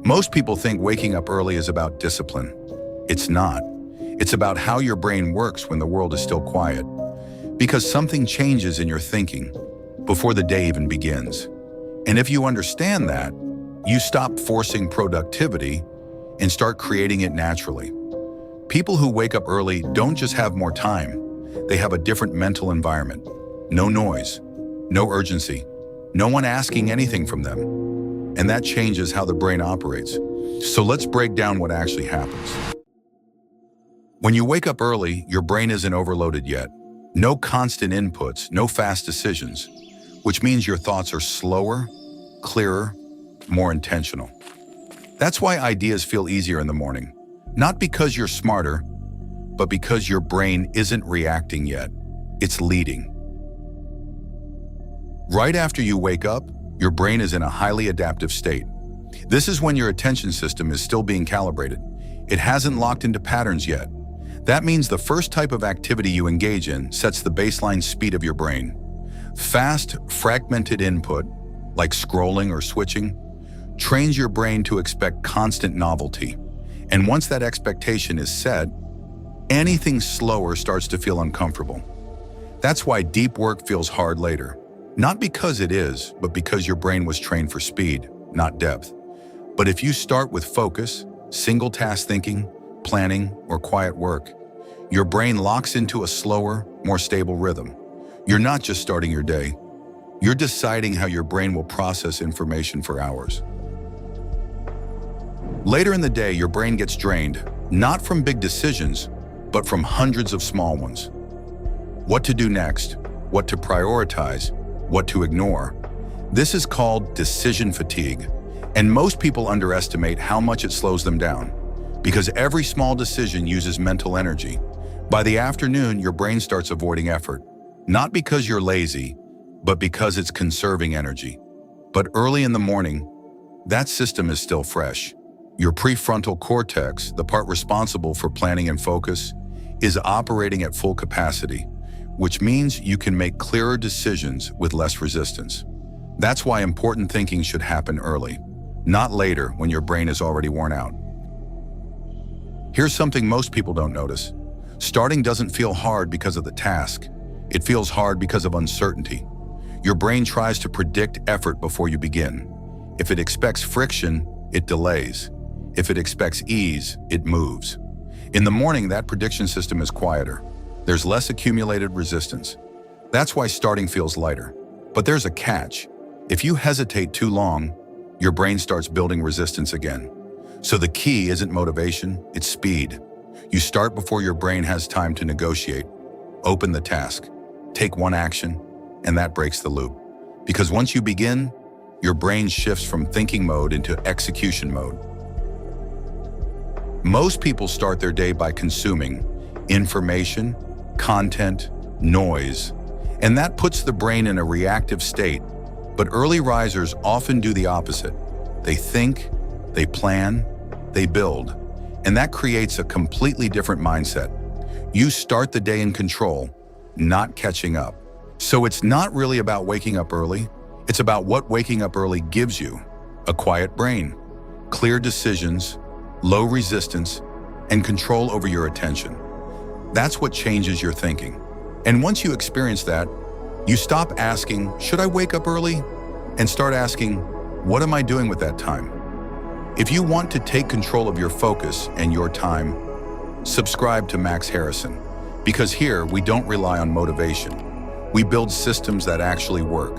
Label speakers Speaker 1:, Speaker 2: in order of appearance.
Speaker 1: Most people think waking up early is about discipline. It's not. It's about how your brain works when the world is still quiet. Because something changes in your thinking before the day even begins. And if you understand that, you stop forcing productivity and start creating it naturally. People who wake up early don't just have more time, they have a different mental environment. No noise, no urgency, no one asking anything from them. And that changes how the brain operates. So let's break down what actually happens. When you wake up early, your brain isn't overloaded yet. No constant inputs, no fast decisions, which means your thoughts are slower, clearer, more intentional. That's why ideas feel easier in the morning. Not because you're smarter, but because your brain isn't reacting yet. It's leading. Right after you wake up, your brain is in a highly adaptive state. This is when your attention system is still being calibrated. It hasn't locked into patterns yet. That means the first type of activity you engage in sets the baseline speed of your brain. Fast, fragmented input, like scrolling or switching, trains your brain to expect constant novelty. And once that expectation is set, anything slower starts to feel uncomfortable. That's why deep work feels hard later. Not because it is, but because your brain was trained for speed, not depth. But if you start with focus, single task thinking, planning, or quiet work, your brain locks into a slower, more stable rhythm. You're not just starting your day. You're deciding how your brain will process information for hours. Later in the day, your brain gets drained, not from big decisions, but from hundreds of small ones. What to do next, what to prioritize, what to ignore. This is called decision fatigue, and most people underestimate how much it slows them down, because every small decision uses mental energy. By the afternoon, your brain starts avoiding effort, not because you're lazy, but because it's conserving energy. But early in the morning, that system is still fresh. Your prefrontal cortex, the part responsible for planning and focus, is operating at full capacity, which means you can make clearer decisions with less resistance. That's why important thinking should happen early, not later when your brain is already worn out. Here's something most people don't notice. Starting doesn't feel hard because of the task. It feels hard because of uncertainty. Your brain tries to predict effort before you begin. If it expects friction, it delays. If it expects ease, it moves. In the morning, that prediction system is quieter. There's less accumulated resistance. That's why starting feels lighter. But there's a catch. If you hesitate too long, your brain starts building resistance again. So the key isn't motivation, it's speed. You start before your brain has time to negotiate. Open the task, take one action, and that breaks the loop. Because once you begin, your brain shifts from thinking mode into execution mode. Most people start their day by consuming information, content, noise, and that puts the brain in a reactive state. But early risers often do the opposite. They think, they plan, they build, and that creates a completely different mindset. You start the day in control, not catching up. So it's not really about waking up early. It's about what waking up early gives you: a quiet brain, clear decisions, low resistance, and control over your attention. That's what changes your thinking. And once you experience that, you stop asking, should I wake up early? And start asking, what am I doing with that time? If you want to take control of your focus and your time, subscribe to Max Harrison, because here we don't rely on motivation. We build systems that actually work.